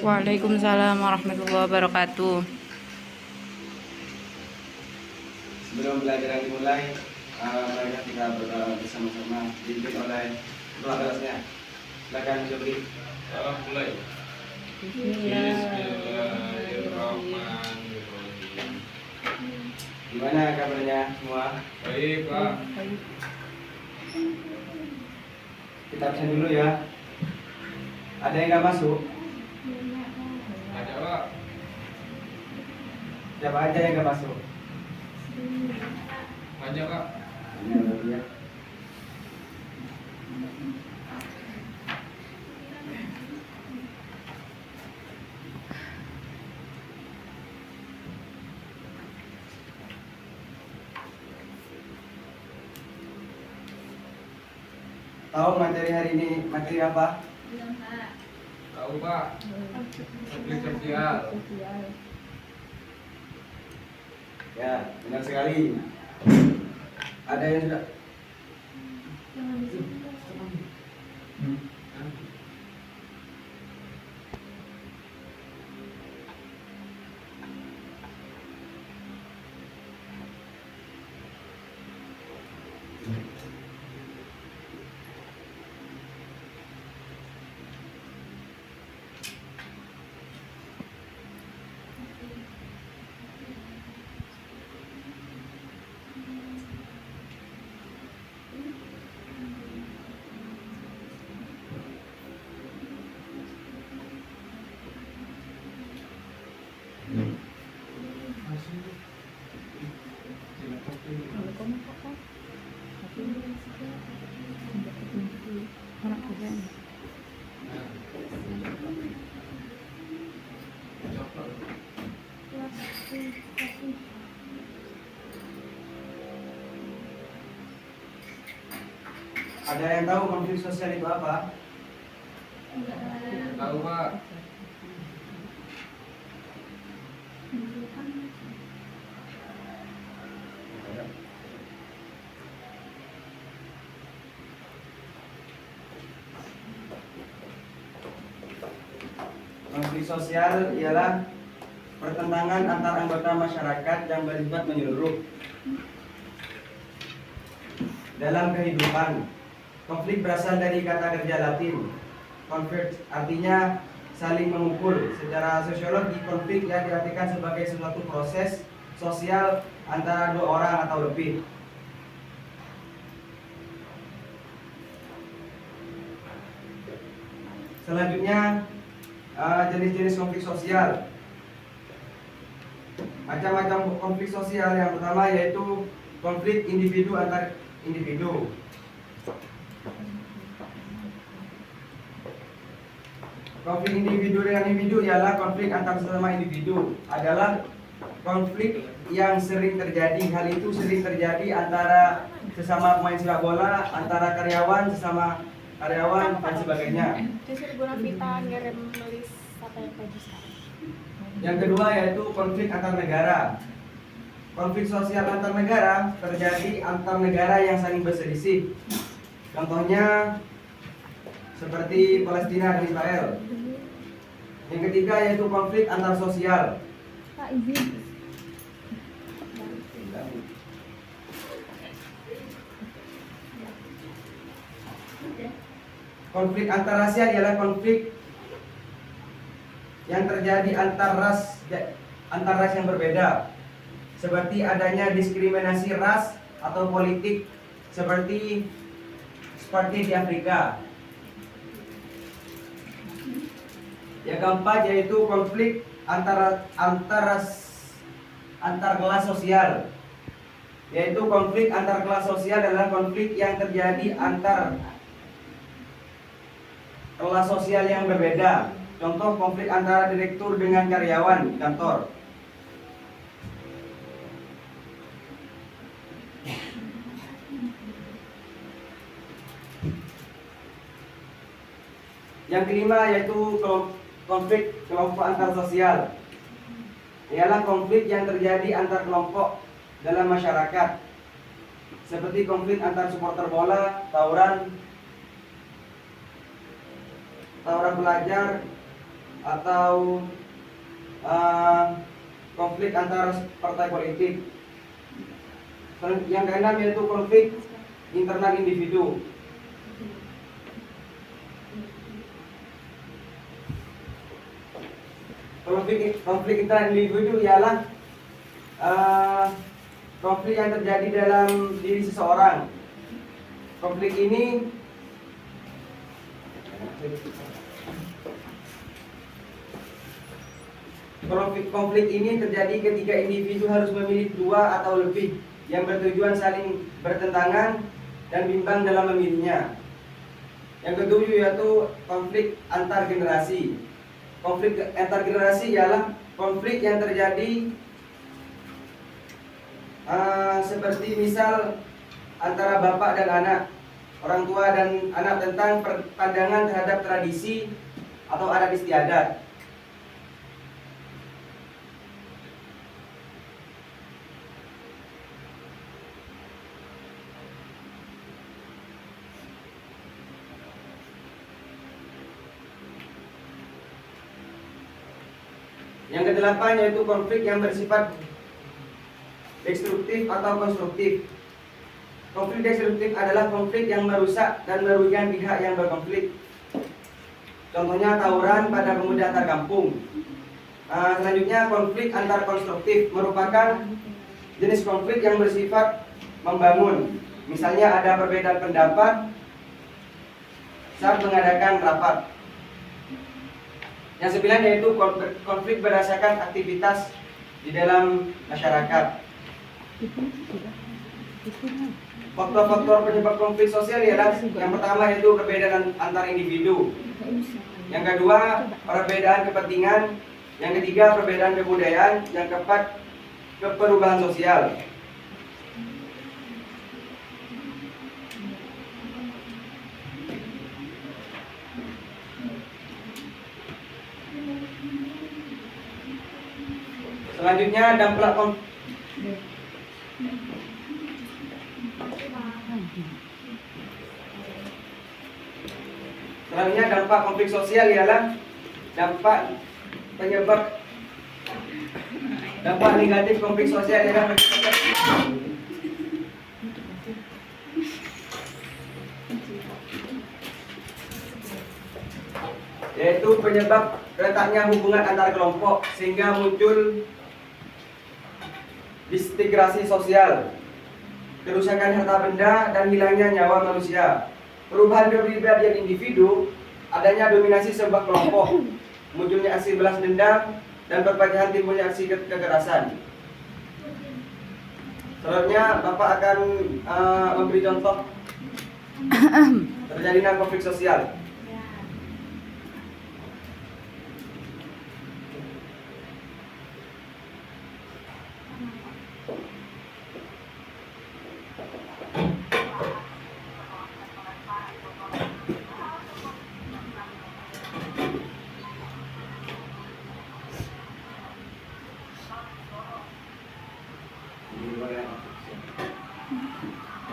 Waalaikumsalam warahmatullahi wabarakatuh. Sebelum pelajaran dimulai, mereka kita berdoa bersama-sama dipimpin oleh ketua kelasnya. Silakan Jobri. Salam mulai. Bismillahirrahmanirrahim. Gimana kabarnya semua? Baik, Pak. Kita absen dulu ya. Ada yang nggak masuk? Ada, Pak. Siapa aja yang nggak masuk? Aja, Pak. Ini berarti ya. Tahu materi hari ini materi apa? Tahu, Pak. Konflik sosial. Ya, benar sekali. Ada yang sudah? Ada yang tahu konflik sosial itu apa? Tahu, Pak. Konflik sosial ialah pertentangan antar anggota masyarakat yang bersifat menyeluruh dalam kehidupan. Konflik berasal dari kata kerja Latin convert, artinya saling memukul. Secara sosiologi, konflik yang diartikan sebagai suatu proses sosial antara dua orang atau lebih. Selanjutnya, jenis-jenis konflik sosial. Macam-macam konflik sosial. Yang pertama yaitu konflik individu antar individu. Konflik individu dengan individu ialah konflik antar sesama individu. Adalah konflik yang sering terjadi. Hal itu sering terjadi antara sesama pemain sepak bola, antara karyawan sesama karyawan dan sebagainya. Yang kedua yaitu konflik antar negara. Konflik sosial antar negara terjadi antar negara yang saling berselisih. Contohnya seperti Palestina dan Israel. Yang ketiga yaitu konflik antar sosial. Konflik antar rasial ialah konflik yang terjadi antar ras yang berbeda, seperti adanya diskriminasi ras atau politik seperti di Afrika. Yang keempat yaitu konflik antar kelas sosial. Yaitu konflik antar kelas sosial adalah konflik yang terjadi antar kelas sosial yang berbeda. Contoh konflik antara direktur dengan karyawan di kantor. Yang kelima yaitu konflik kelompok antar sosial. Ialah konflik yang terjadi antar kelompok dalam masyarakat, seperti konflik antar supporter bola, tawuran pelajar atau konflik antar partai politik. Yang keenam yaitu konflik internal individu. Konflik internal individu ialah konflik yang terjadi dalam diri seseorang. Konflik ini terjadi ketika individu harus memilih dua atau lebih yang bertujuan saling bertentangan dan bimbang dalam memilihnya. Yang ketujuh yaitu konflik antar generasi. Konflik antar generasi ialah konflik yang terjadi seperti misal antara bapak dan anak, orang tua dan anak tentang pandangan terhadap tradisi atau adat istiadat. Yang kedelapan yaitu konflik yang bersifat destruktif atau konstruktif. Konflik destruktif adalah konflik yang merusak dan merugikan pihak yang berkonflik. Contohnya tawuran pada pemuda antar kampung. Selanjutnya konflik antar konstruktif merupakan jenis konflik yang bersifat membangun. Misalnya ada perbedaan pendapat saat mengadakan rapat. Yang sembilan yaitu konflik berdasarkan aktivitas di dalam masyarakat. Faktor-faktor penyebab konflik sosial ialah yang pertama yaitu perbedaan antar individu. Yang kedua, perbedaan kepentingan. Yang ketiga, perbedaan kebudayaan. Yang keempat, perubahan sosial. Selanjutnya dampak konflik sosial ialah dampak negatif konflik sosial ialah yaitu penyebab retaknya hubungan antar kelompok sehingga muncul disintegrasi sosial, kerusakan harta benda dan hilangnya nyawa manusia, perubahan kepribadian individu, adanya dominasi sebuah kelompok, munculnya aksi balas dendam dan perpecahan timbulnya aksi kekerasan. Selanjutnya Bapak akan memberi contoh terjadinya konflik sosial.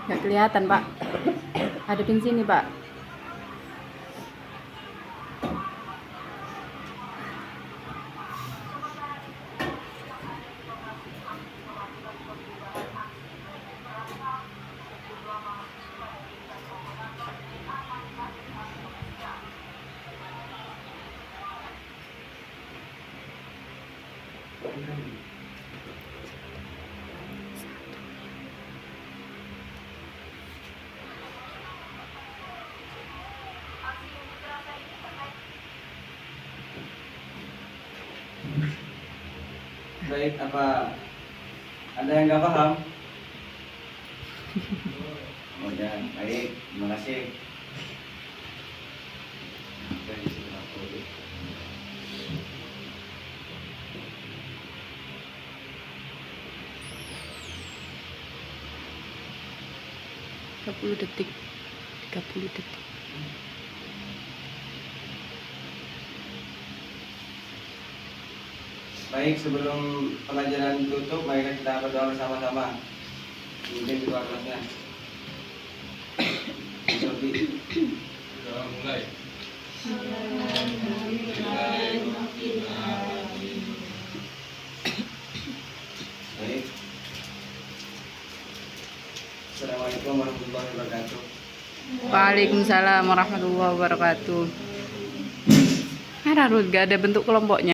Nggak kelihatan, Pak. Hadapin sini, Pak. Baik, apa ada yang nggak paham? Oh ya, baik, terima kasih. Detik 30 detik. Baik, sebelum pelajaran ditutup, mari kita berdoa bersama-sama. Mungkin kedua kelasnya. Sudah mulai. Assalamualaikum warahmatullahi wabarakatuh. Waalaikumsalam warahmatullahi wabarakatuh. Ada Ruth, gak ada bentuk kelompoknya.